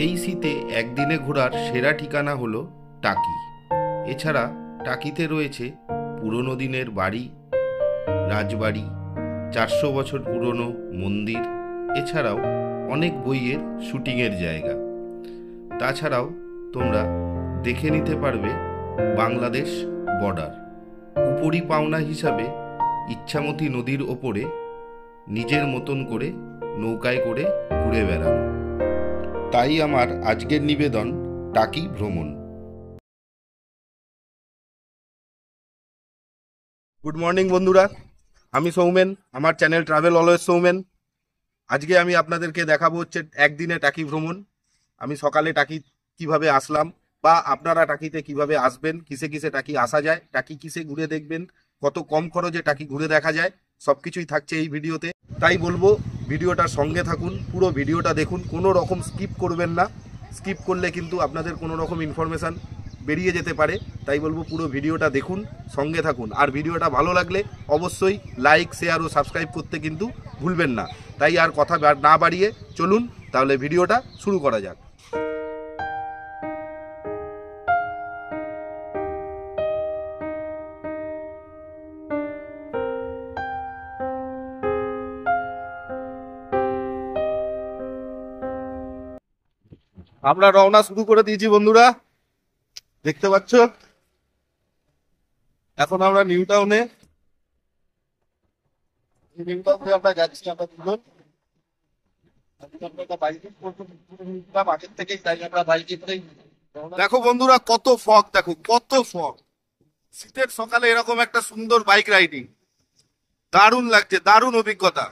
এই শীতে একদিনে ঘোরার সেরা ঠিকানা হলো টাকি। এছাড়া টাকিতে রয়েছে পুরনো দিনের বাড়ি, রাজবাড়ি, 400 বছর পুরনো মন্দির, এছাড়াও অনেক বইয়ের শুটিংয়ের জায়গা। তাছাড়াও তোমরা দেখে নিতে পারবে বাংলাদেশ বর্ডার। উপরি পাওনা হিসাবে ইচ্ছামতি নদীর ওপরে নিজের মতন করে নৌকায় করে ঘুরে বেড়ানো। তাই আমার আজকের নিবেদন টাকি ভ্রমণ। গুড মর্নিং বন্ধুরা, আমি সৌমেন, আমার চ্যানেল ট্রাভেল অলওয়েজ সৌমেন। আজকে আমি আপনাদেরকে দেখাবো হচ্ছে একদিনে টাকি ভ্রমণ। আমি সকালে টাকি কিভাবে আসলাম, বা আপনারা টাকিতে কিভাবে আসবেন, কিসে কিসে টাকি আসা যায়, টাকি কিসে ঘুরে দেখবেন, কত কম খরচে টাকি ঘুরে দেখা যায়, সব কিছুই থাকছে এই ভিডিওতে। তাই বলবো ভিডিওটার সঙ্গে থাকুন, পুরো ভিডিওটা দেখুন, কোনো রকম স্কিপ করবেন না। স্কিপ করলে কিন্তু আপনাদের কোনো রকম ইনফরমেশান বেরিয়ে যেতে পারে। তাই বলবো পুরো ভিডিওটা দেখুন, সঙ্গে থাকুন। আর ভিডিওটা ভালো লাগলে অবশ্যই লাইক, শেয়ার ও সাবস্ক্রাইব করতে কিন্তু ভুলবেন না। তাই আর কথা না বাড়িয়ে চলুন তাহলে ভিডিওটা শুরু করা যাক। আমরা রওনা শুরু করে দিয়েছি বন্ধুরা, দেখতে পাচ্ছ। এখন আমরা নিউ টাউনে আমরা যাচ্ছি। আমরা দুজন দেখো বন্ধুরা কত ফগ, দেখো কত ফগ। শীতের সকালে এরকম একটা সুন্দর বাইক রাইডিং, দারুণ লাগছে, দারুণ অভিজ্ঞতা।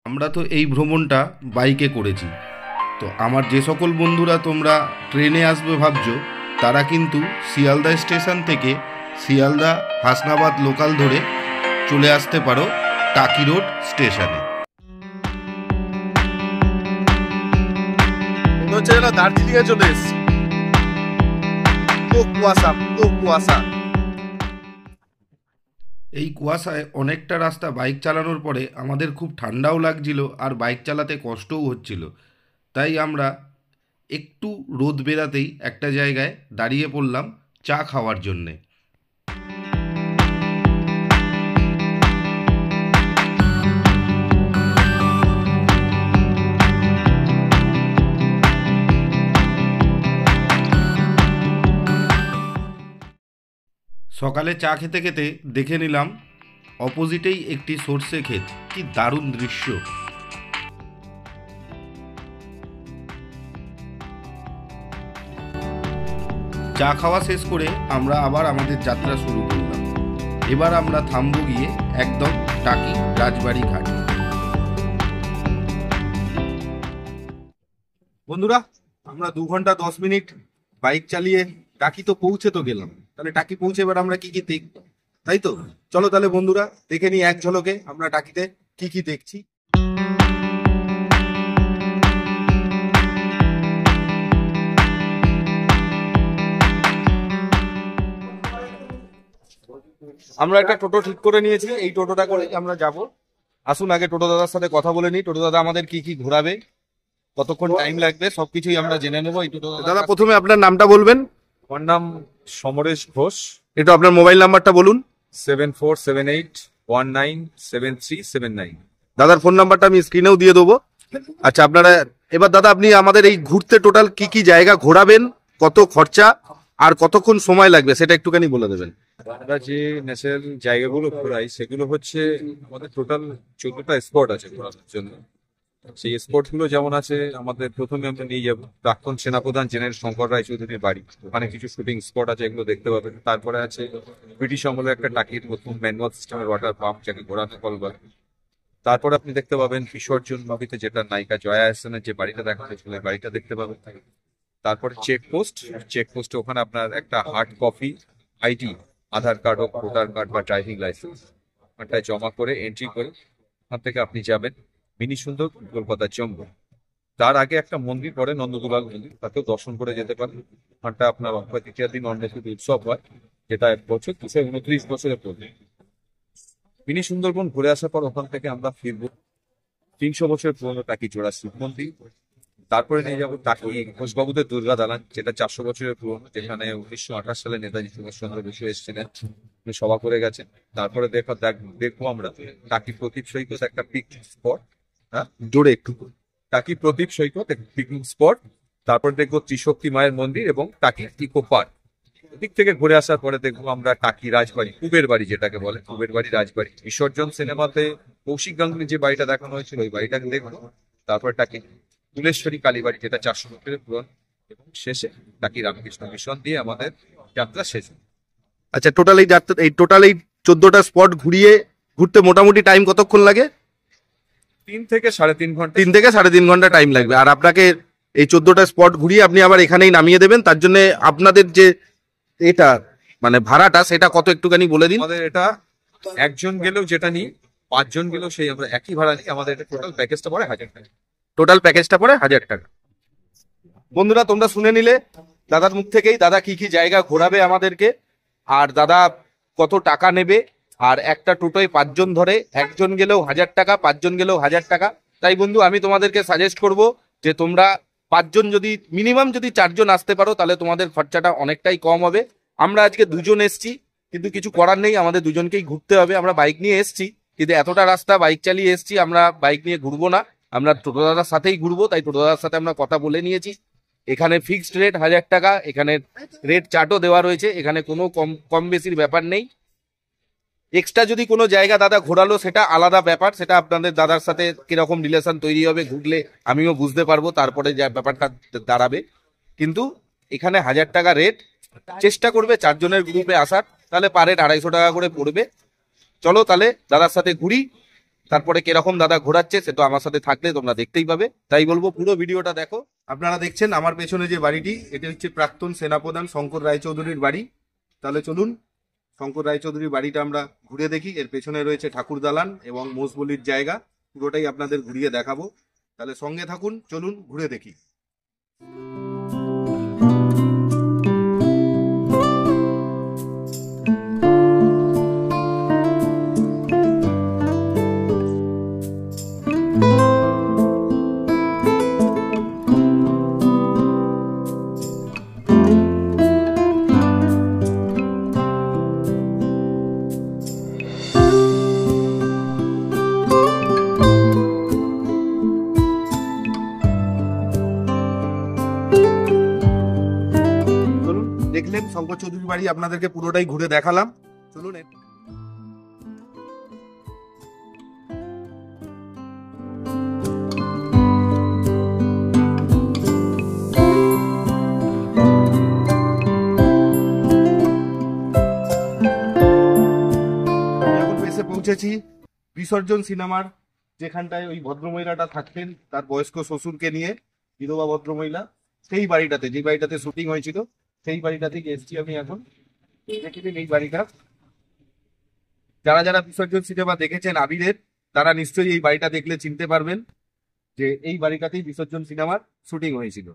আমরা তো এই ভ্রমণটা বাইকে করেছি। তো আমার যে সকল বন্ধুরা তোমরা ট্রেনে আসবে ভাবছো, তারা কিন্তু শিয়ালদা স্টেশন থেকে শিয়ালদা হাসনাবাদ লোকাল ধরে চলে আসতে পারো টাকি রোড স্টেশনে। দার্জিলিংয়ে চলে এসছি, কুয়াশা, কুয়াশা। এই কুয়াশায় অনেকটা রাস্তা বাইক চালানোর পরে আমাদের খুব ঠান্ডাও লাগছিল আর বাইক চালাতে কষ্টও হচ্ছিল। তাই আমরা একটু রোদ বেরাতেই একটা জায়গায় দাঁড়িয়ে পড়লাম চা খাওয়ার জন্যে। সকালে চা খেতে খেতে দেখে নিলাম অপোজিটেই একটি সর্ষে ক্ষেত। কি দারুণ দৃশ্য। চা খাওয়া শেষ করে আমরা আবার আমাদের যাত্রা শুরু করলাম। এবার আমরা থামবো গিয়ে একদম টাকি রাজবাড়ি ঘাট। বন্ধুরা, আমরা 2 ঘন্টা 10 মিনিট বাইক চালিয়ে টাকি তো পৌঁছে তো গেলাম। তাহলে টাকি পৌঁছে এবার আমরা কি কি দেখবো, তাই তো? চলো তাহলে বন্ধুরা দেখে নিই এক ঝলকে আমরা টাকিতে কি কি দেখছি। আমরা একটা টোটো ঠিক করে নিয়েছি, এই টোটোটা করে আমরা যাব। আসুন আগে টোটো দাদার সাথে কথা বলে নিই। টোটো দাদা আমাদের কি কি ঘোরাবে, কতক্ষণ টাইম লাগবে, সবকিছুই আমরা জেনে নেবো। এই টোটো দাদা, প্রথমে আপনার নামটা বলবেন। আমার নাম সমরেশ ঘোষ। একটু আপনার মোবাইল নাম্বারটা বলুন। 7478197379। দাদার ফোন নাম্বারটা আমি স্ক্রিনেও দিয়ে দেবো। আচ্ছা, আপনারা এবার দাদা আপনি আমাদের এই ঘুরতে টোটাল কি কি জায়গা ঘোরাবেন, কত খরচা আর কতক্ষণ সময় লাগবে সেটা একটুখানি বলে দেবেন। আমরা যে ন্যাচারাল জায়গাগুলো ঘোরাই সেগুলো হচ্ছে আমাদের টোটাল 14টা স্পট আছে ঘোরানোর জন্য। সেই স্পট গুলো যেমন আছে, আমাদের প্রথমে আমরা নিয়ে যাবো প্রাক্তন সেনাপ্রধান জেনারেল শঙ্কর রায়চৌধুরীর বাড়ি। ওখানে কিছু শুটিং স্পট আছে, এগুলো দেখতে পাবেন। তারপরে আছে ব্রিটিশ আমলের একটা টাকির প্রথম ম্যানুয়াল সিস্টেমের ওয়াটার পাম্প, যাকে ঘোরানো কল বলে। তারপরে আপনি দেখতে পাবেন বিসর্জন মুভিতে যেটা নায়িকা জয়া আহসানের যে বাড়িটা দেখানো হয়েছিল ওই বাড়িটা দেখতে পাবেন। তারপরে চেকপোস্টে ওখানে আপনার একটা হার্ড কপি আইডি, আধার কার্ড হোক, ভোটার কার্ড বা ড্রাইভিং লাইসেন্স, ওখানটায় জমা করে এন্ট্রি করে ওখান থেকে আপনি যাবেন মিনি সুন্দর কলকাতার জঙ্গল। তার আগে একটা মন্দির পড়ে নন্দদুলাল মন্দির, তাকেও দর্শন করে যেতে পারেন। ওখানটা আপনার অক্ষয় তৃতীয়ার দিন অন্নসূচি উৎসব হয়, যেটা এক বছর 229 বছরে পড়বে। মিনি সুন্দরবন ঘুরে আসার পর ওখান থেকে আমরা ফিরবো 300 বছরের পুরনো টাকিজোড়া শিব মন্দির। তারপরে নিয়ে যাবো টাকি ঘোষবাবুদের দুর্গা দালান, যেটা 400 বছরের পুরনো, যেখানে 1928 সালে নেতাজি সুভাষচন্দ্র বসু এসেছিলেন, উনি সভা করে গেছেন। তারপরে দেখবো আমরা টাকি প্রদীপ সৈকত, একটা পিকনিক স্পট। হ্যাঁ, জোরে একটু। টাকি প্রদীপ সৈকত পিকনিক স্পট। তারপর দেখবো ত্রিশক্তি মায়ের মন্দির এবং টাকি ইকো পার্ক। ওদিক থেকে ঘুরে আসার পরে দেখবো আমরা টাকি রাজবাড়ি, কুবের বাড়ি যেটাকে বলে, কুবের বাড়ি রাজবাড়ি। বিসর্জন সিনেমাতে কৌশিক গাঙ্গুলি যে বাড়িটা দেখানো হয়েছিল ওই বাড়িটাকে দেখবো। তারপর টাকি ফুলেশ্বরী কালীবাড়ি, যেটা 400 বছরের পুরনো, এবং শেষে টাকি রামকৃষ্ণ মিশন দিয়ে আমাদের যাত্রা শেষ হয়। আচ্ছা, টোটাল এই 14টা স্পট ঘুরতে মোটামুটি টাইম কতক্ষণ লাগে? 3 থেকে 3.5 ঘন্টা। 3 থেকে 3.5 ঘন্টা টাইম লাগবে। আর আপনাকে এই 14টা স্পট ঘুরিয়ে আপনি আবার এখানেই নামিয়ে দেবেন, তার জন্য আপনাদের যে এটা মানে ভাড়াটা সেটা কত একটুখানি বলে দিন। আমাদের এটা একজন গেলেও যেটা নিই, 5 জন গেলেও সেই আমরা একই ভাড়া নিই। আমাদের এটা টোটাল প্যাকেজটা পড়ে 1000 টাকা। টোটাল প্যাকেজটা পড়ে 1000 টাকা। বন্ধুরা, তোমরা শুনে নিলে দাদার মুখ থেকেই, দাদা কি কি জায়গা ঘোরাবে আমাদেরকে, আর দাদা কত টাকা নেবে। আর একটা টোটোয় 5 জন ধরে, একজন গেলেও 1000 টাকা, 5 জন গেলেও 1000 টাকা। তাই বন্ধু, আমি তোমাদেরকে সাজেস্ট করব যে তোমরা 5 জন যদি মিনিমাম 4 জন আসতে পারো, তাহলে তোমাদের খরচাটা অনেকটাই কম হবে। আমরা আজকে 2 জন এসছি, কিন্তু কিছু করার নেই, আমাদের দুজনকেই ঘুরতে হবে। আমরা বাইক নিয়ে এসছি, কিন্তু এতটা রাস্তা বাইক চালিয়ে এসছি, আমরা বাইক নিয়ে ঘুরবো না, আমরা টোটো দাদার সাথেই ঘুরবো। তাই টোটো দাদার সাথে আমরা কথা বলে নিয়েছি। এখানে ফিক্সড রেট 1000 টাকা, এখানে রেট চার্টও দেওয়া রয়েছে, এখানে কোনো কম বেশির ব্যাপার নেই। এক্সট্রা যদি কোনো জায়গা দাদা ঘোরালো সেটা আলাদা ব্যাপার, সেটা আপনাদের দাদার সাথে কিরকম রিলেশন তৈরি হবে ঘুরলে আমিও বুঝতে পারবো, তারপরে যা ব্যাপারটা দাঁড়াবে। কিন্তু এখানে 1000 টাকা রেট। চেষ্টা করবে 4 জনের গ্রুপে আসার, তাহলে পার হেড 250 টাকা করে পড়বে। চলো তাহলে দাদার সাথে ঘুরি, তারপরে কিরকম দাদা ঘোরাচ্ছে সে তো আমার সাথে থাকলে তোমরা দেখতেই পাবে। তাই বলবো পুরো ভিডিওটা দেখো। আপনারা দেখছেন আমার পেছনে যে বাড়িটি, এটা হচ্ছে প্রাক্তন সেনাপ্রধান শঙ্কর রায়চৌধুরীর বাড়ি। তাহলে চলুন শঙ্কর রায়চৌধুরীর বাড়িটা আমরা ঘুরে দেখি। এর পেছনে রয়েছে ঠাকুর দালান এবং মোষবলির জায়গা, পুরোটাই আপনাদের ঘুরিয়ে দেখাবো। তাহলে সঙ্গে থাকুন, চলুন ঘুরে দেখি। দেখলেন শঙ্কর চৌধুরীর বাড়ি, আপনাদেরকে পুরোটাই ঘুরে দেখালাম। চলুন এখন এসে পৌঁছেছি বিসর্জন সিনেমার, যেখানটায় ওই ভদ্রমহিলাটা থাকতেন তার বয়স্ক শ্বশুরকে নিয়ে, বিধবা ভদ্রমহিলা, সেই বাড়িটাতে, যে বাড়িটাতে শুটিং হয়েছিল সেই বাড়িটা থেকে এসছি আমি এখন। দেখে দিন এই বাড়িটা। যারা যারা বিসর্জন সিনেমা দেখেছেন আবিরের, তারা নিশ্চয়ই এই বাড়িটা দেখলে চিনতে পারবেন যে এই বাড়িটাতেই বিসর্জন সিনেমার শুটিং হয়েছিল।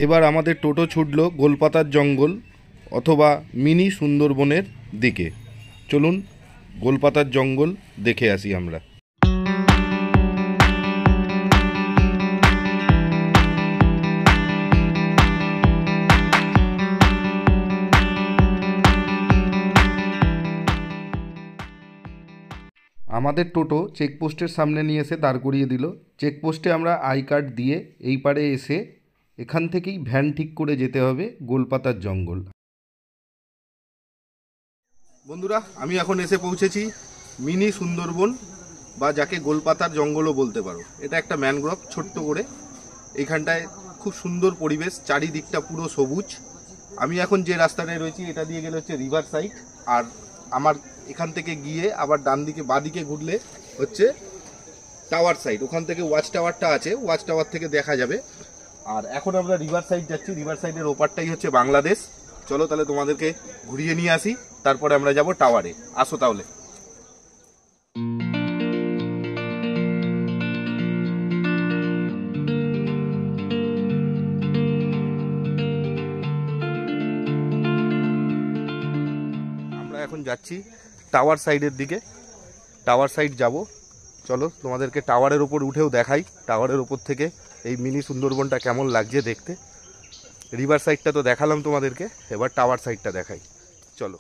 এবার আমাদের টোটো ছুটলো গোলপাতার জঙ্গল অথবা মিনি সুন্দরবনের দিকে। চলুন গোলপাতার জঙ্গল দেখে আসি আমরা। আমাদের টোটো চেকপোস্টের সামনে নিয়ে এসে দাঁড় করিয়ে দিল। চেকপোস্টে আমরা আই কার্ড দিয়ে এই পারে এসে এখান থেকেই ভ্যান ঠিক করে যেতে হবে গোলপাতার জঙ্গল। বন্ধুরা, আমি এখন এসে পৌঁছেছি মিনি সুন্দরবন, বা যাকে গোলপাতার জঙ্গলও বলতে পারো। এটা একটা ম্যানগ্রোভ ছোট্ট করে। এইখানটায় খুব সুন্দর পরিবেশ, চারিদিকটা পুরো সবুজ। আমি এখন যে রাস্তাটায় রয়েছি এটা দিয়ে গেলে হচ্ছে রিভার সাইড, আর আমার এখান থেকে গিয়ে আবার ডান দিকে বাদিকে ঘুরলে হচ্ছে টাওয়ার সাইড। ওখান থেকে ওয়াচ টাওয়ারটা আছে, ওয়াচ টাওয়ার থেকে দেখা যাবে। আর এখন আমরা রিভার সাইড যাচ্ছি, রিভার সাইডের ওপারটাই হচ্ছে বাংলাদেশ। চলো তাহলে তোমাদেরকে ঘুরিয়ে নিয়ে আসি, তারপরে আমরা যাব টাওয়ারে। আসো তাহলে। আমরা এখন যাচ্ছি টাওয়ার সাইডের দিকে, টাওয়ার সাইড যাব। চলো তোমাদেরকে টাওয়ারের ওপর উঠেও দেখাই, টাওয়ারের ওপর থেকে এই মিনি সুন্দরবনটা কেমন লাগছে দেখতে। রিভার সাইডটা তো দেখালাম তোমাদেরকে, এবার টাওয়ার সাইডটা দেখাই, চলো।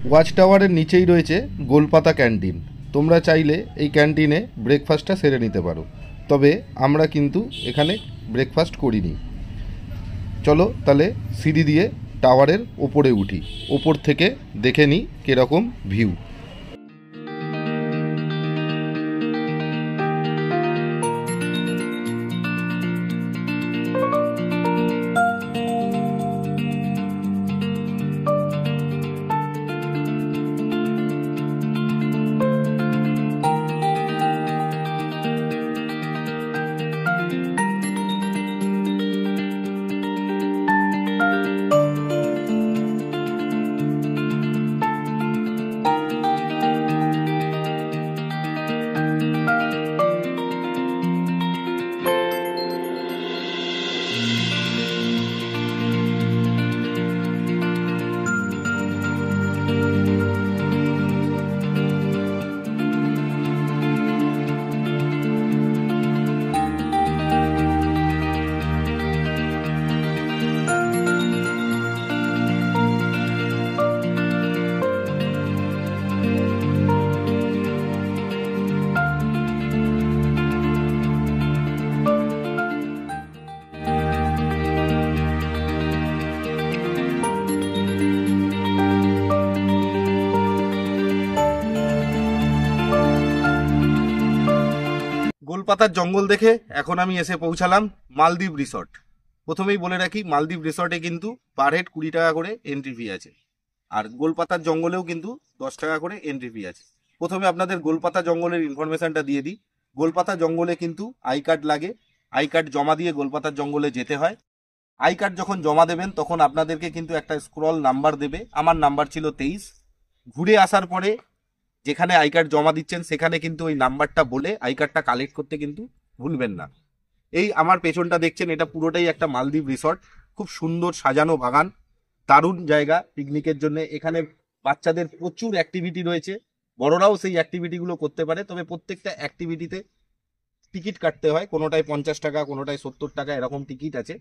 ওয়াচ টাওয়ারের নিচেই রয়েছে গোলপাতা ক্যান্টিন। তোমরা চাইলে এই ক্যান্টিনে ব্রেকফাস্টটা সেরে নিতে পারো, তবে আমরা কিন্তু এখানে ব্রেকফাস্ট করিনি। চলো তাহলে সিঁড়ি দিয়ে টাওয়ারের ওপরে উঠি, ওপর থেকে দেখে নিই কীরকম ভিউ। গোলপাতার জঙ্গল দেখে এখন আমি এসে পৌঁছালাম মালদ্বীপ রিসর্ট। প্রথমেই বলে রাখি, মালদ্বীপ রিসর্টে কিন্তু পার হেড 20 টাকা করে এন্ট্রি ফি আছে, আর গোলপাতার জঙ্গলেও কিন্তু 10 টাকা করে এন্ট্রি ফি আছে। প্রথমে আপনাদের গোলপাতা জঙ্গলের ইনফরমেশনটা দিয়ে দিই। গোলপাতা জঙ্গলে কিন্তু আই কার্ড লাগে, আই কার্ড জমা দিয়ে গোলপাতার জঙ্গলে যেতে হয়। আই কার্ড যখন জমা দেবেন তখন আপনাদেরকে কিন্তু একটা স্ক্রল নাম্বার দেবে, আমার নাম্বার ছিল 23। ঘুরে আসার পরে যেখানে আই কার্ড জমা দিচ্ছেন সেখানে কিন্তু ওই নাম্বারটা বলে আই কার্ডটা কালেক্ট করতে কিন্তু ভুলবেন না। এই আমার পেছনটা দেখছেন, এটা পুরোটাই একটা মালদ্বীপ রিসর্ট। খুব সুন্দর সাজানো বাগান, দারুণ জায়গা পিকনিকের জন্য। এখানে বাচ্চাদের প্রচুর অ্যাক্টিভিটি রয়েছে, বড়রাও সেই অ্যাক্টিভিটিগুলো করতে পারে, তবে প্রত্যেকটা অ্যাক্টিভিটিতে টিকিট কাটতে হয়। কোনোটায় 50 টাকা, কোনোটায় 70 টাকা, এরকম টিকিট আছে।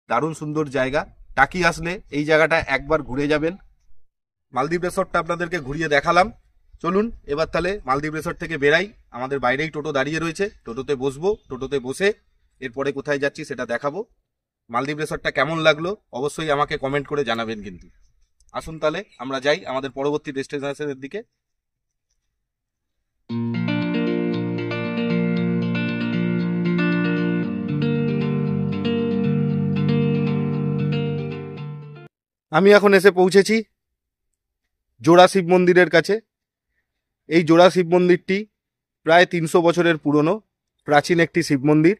দারুণ সুন্দর জায়গা। টাকি আসলে এই জায়গাটা একবার ঘুরে যাবেন। মালদ্বীপ রিসর্টটা আপনাদেরকে ঘুরিয়ে দেখালাম। চলুন এবার তাহলে মালদ্বীপ রিসর্ট থেকে বেরাই। আমাদের বাইরেই টোটো দাঁড়িয়ে রয়েছে, টোটোতে বসবো, টোটোতে বসে এরপরে কোথায় যাচ্ছি সেটা দেখাবো। মালদ্বীপ রিসর্টটা কেমন লাগলো অবশ্যই আমাকে কমেন্ট করে জানাবেন কিন্তু। আসুন তাহলে আমরা যাই আমাদের পরবর্তী ডেস্টিনেশনের দিকে। আমি এখন এসে পৌঁছেছি জোড়া শিব মন্দিরের কাছে। এই জোড়া শিব মন্দিরটি প্রায় 300 বছরের পুরনো, প্রাচীন একটি শিব মন্দির।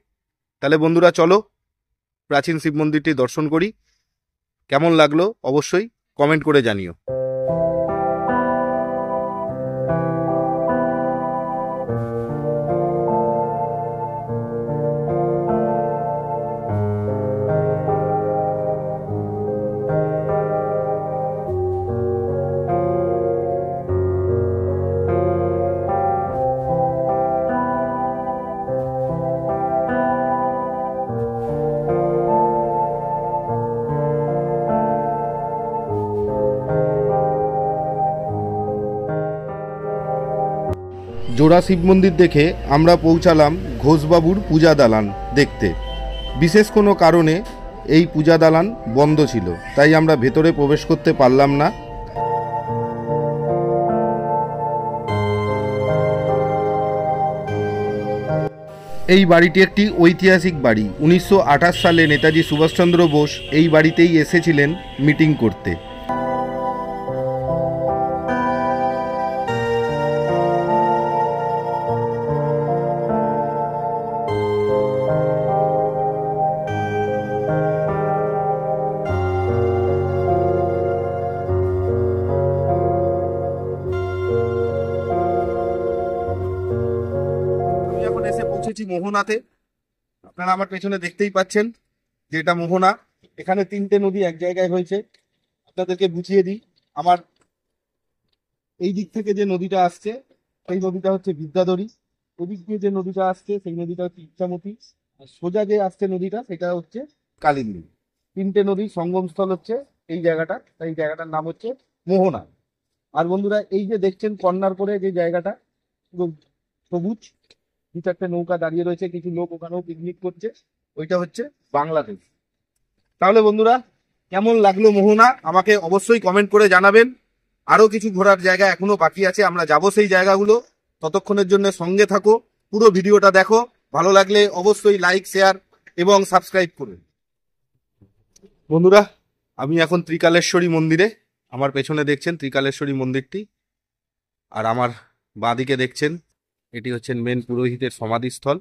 তাহলে বন্ধুরা চলো প্রাচীন শিব মন্দিরটি দর্শন করি। কেমন লাগলো অবশ্যই কমেন্ট করে জানিও। জোড়া শিব মন্দির দেখে আমরা পৌঁছালাম ঘোষবাবুর পূজা দালান দেখতে। বিশেষ কোনো কারণে এই পূজা দালান বন্ধ ছিল, তাই আমরা ভেতরে প্রবেশ করতে পারলাম না। এই বাড়িটি একটি ঐতিহাসিক বাড়ি। 1928 সালে নেতাজি সুভাষচন্দ্র বোস এই বাড়িতেই এসেছিলেন মিটিং করতে। আমি এখন এসে পৌঁছেছি মোহনাতে। আপনারা আমার পেছনে দেখতেই পাচ্ছেন যে এটা মোহনা। এখানে 3টে নদী এক জায়গায় হয়েছে। আপনাদেরকে বুঝিয়ে দিই, আমার এই দিক থেকে যে নদীটা আসছে সেই নদীটা হচ্ছে বিদ্যাধরী, ওদিক দিয়ে যে নদীটা আসছে সেই নদীটা হচ্ছে ইচ্ছামতি, আর সোজা যে আসছে নদীটা সেটা হচ্ছে কালিন্দী। 3টে নদীর সঙ্গমস্থল হচ্ছে এই জায়গাটা, তাই এই জায়গাটার নাম হচ্ছে মোহনা। আর বন্ধুরা, এই যে দেখছেন কর্নার করে যে জায়গাটা পুরো সবুজ, 2-4টে নৌকা দাঁড়িয়ে রয়েছে, কিছু লোক ওখানেও পিকনিক করছে, ওইটা হচ্ছে বাংলাদেশ। তাহলে বন্ধুরা, কেমন লাগলো মোহনা আমাকে অবশ্যই কমেন্ট করে জানাবেন। আরো কিছু ঘোরার জায়গা এখনো বাকি আছে, আমরা যাব সেই জায়গাগুলো। ততক্ষণের জন্য সঙ্গে থাকো, পুরো ভিডিওটা দেখো। ভালো লাগলে অবশ্যই লাইক, শেয়ার এবং সাবস্ক্রাইব করুন। বন্ধুরা, আমি এখন ত্রিকালেশ্বরী মন্দিরে। আমার পেছনে দেখছেন ত্রিকালেশ্বরী মন্দিরটি, আর আমার বাঁদিকে দেখছেন এটি হচ্ছেন মেন পুরোহিতের সমাধিস্থল।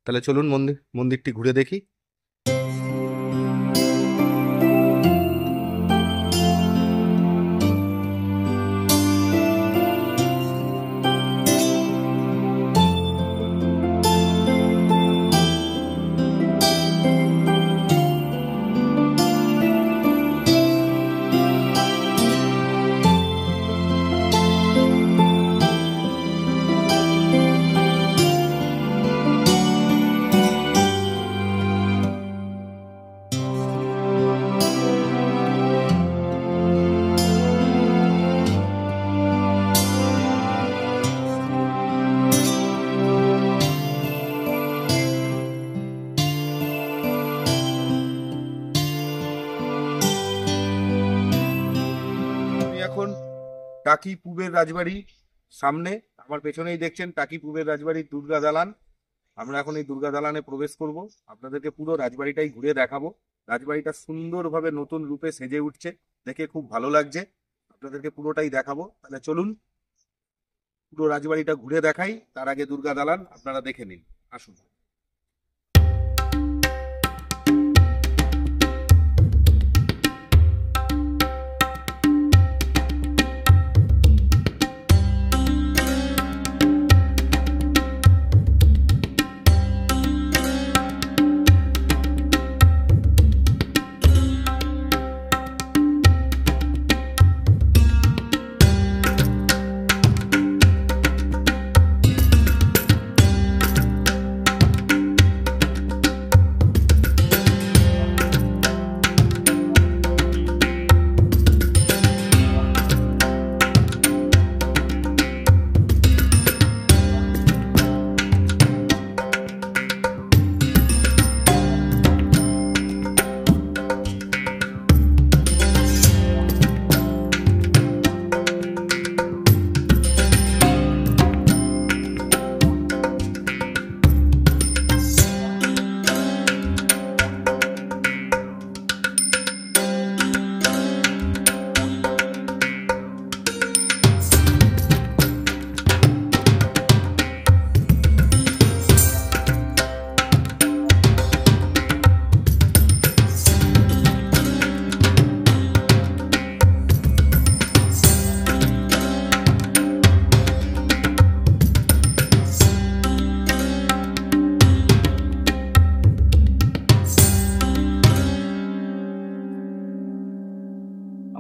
তাহলে চলুন মন্দিরটি ঘুরে দেখি। এখন টাকি পূবের রাজবাড়ি সামনে, আমার পেছনেই দেখছেন টাকি পূবের রাজবাড়ির দুর্গা দালান। আমরা এখন এই দুর্গা দালানে প্রবেশ করব, আপনাদেরকে পুরো রাজবাড়িটাই ঘুরে দেখাবো। রাজবাড়িটা সুন্দরভাবে নতুন রূপে সেজে উঠছে, দেখে খুব ভালো লাগছে। আপনাদেরকে পুরোটাই দেখাবো। তাহলে চলুন পুরো রাজবাড়িটা ঘুরে দেখাই, তার আগে দুর্গা দালান আপনারা দেখে নিন, আসুন।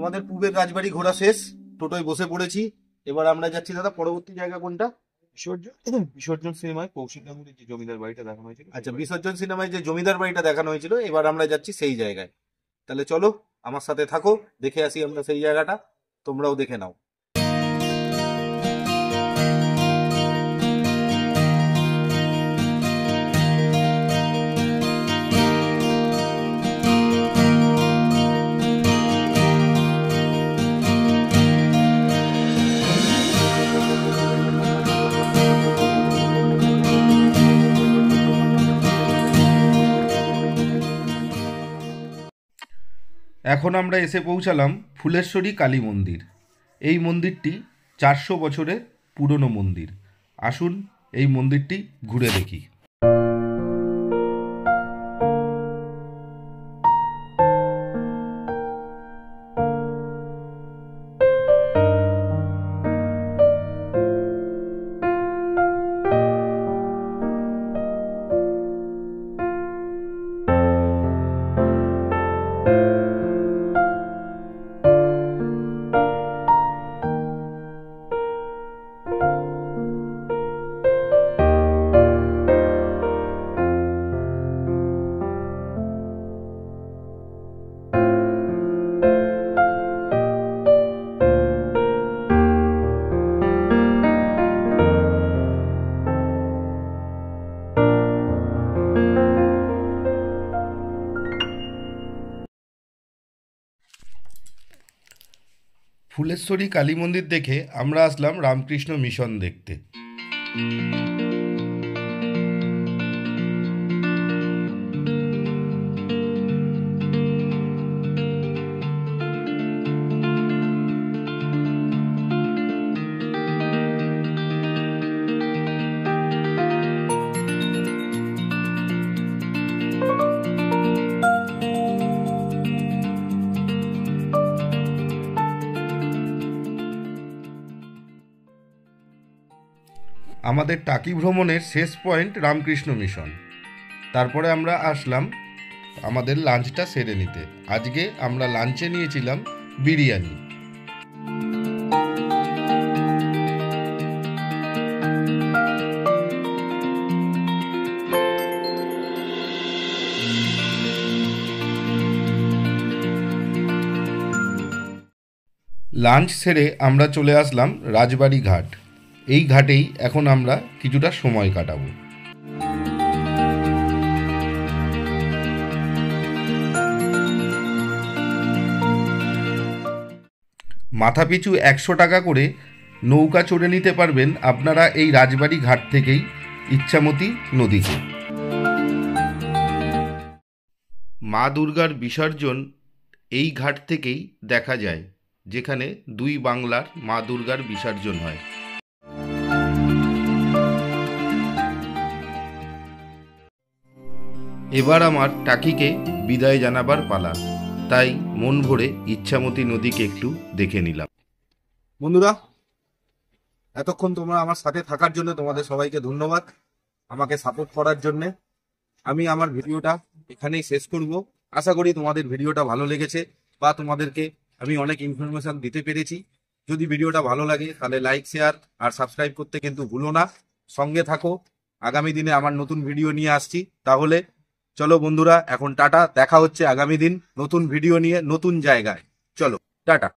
আমাদের পূবের রাজবাড়ি ঘোরা শেষ, টোটোয় বসে পড়েছি। এবার আমরা যাচ্ছি দাদা, পরবর্তী জায়গা কোনটা? বিসর্জন সিনেমায় কৌশিক গাঙ্গুলির যে জমিদার বাড়িটা দেখানো হয়েছিল। আচ্ছা, বিসর্জন সিনেমায় যে জমিদার বাড়িটা দেখানো হয়েছিল, এবার আমরা যাচ্ছি সেই জায়গায়। তাহলে চলো আমার সাথে থাকো, দেখে আসি আমরা সেই জায়গাটা, তোমরাও দেখে নাও। এখন আমরা এসে পৌঁছালাম ফুলেশ্বরী কালী মন্দির। এই মন্দিরটি 400 বছরের পুরনো মন্দির। আসুন এই মন্দিরটি ঘুরে দেখি। ফুলেশ্বরী কালী মন্দির দেখে আমরা আসলাম রামকৃষ্ণ মিশন দেখতে। আমাদের টাকি ভ্রমণের শেষ পয়েন্ট রামকৃষ্ণ মিশন। তারপরে আমরা আসলাম আমাদের লাঞ্চটা সেরে নিতে। আজকে আমরা লাঞ্চে নিয়েছিলাম বিরিয়ানি। লাঞ্চ সেরে আমরা চলে আসলাম রাজবাড়ি ঘাট। এই ঘাটেই এখন আমরা কিছুটা সময় কাটাবো। মাথাপিছু 100 টাকা করে নৌকা চড়ে নিতে পারবেন আপনারা এই রাজবাড়ি ঘাট থেকেই ইচ্ছামতি নদীতে। মা দুর্গার বিসর্জন এই ঘাট থেকেই দেখা যায়, যেখানে দুই বাংলার মা দুর্গার বিসর্জন হয়। এবার আমার টাকিকে বিদায় জানাবার পালা, তাই মন ভরে ইচ্ছামতি নদীকে একটু দেখে নিলাম। বন্ধুরা, এতক্ষণ তোমরা আমার সাথে থাকার জন্য তোমাদের সবাইকে ধন্যবাদ, আমাকে সাপোর্ট করার জন্য। আমি আমার ভিডিওটা এখানেই শেষ করব। আশা করি তোমাদের ভিডিওটা ভালো লেগেছে বা তোমাদেরকে আমি অনেক ইনফরমেশন দিতে পেরেছি। যদি ভিডিওটা ভালো লাগে তাহলে লাইক, শেয়ার আর সাবস্ক্রাইব করতে কিন্তু ভুলো না। সঙ্গে থাকো, আগামী দিনে আমার নতুন ভিডিও নিয়ে আসছি। তাহলে চলো বন্ধুরা, এখন টাটা। দেখা হচ্ছে আগামী দিন নতুন ভিডিও নিয়ে নতুন জায়গায়। চলো টাটা।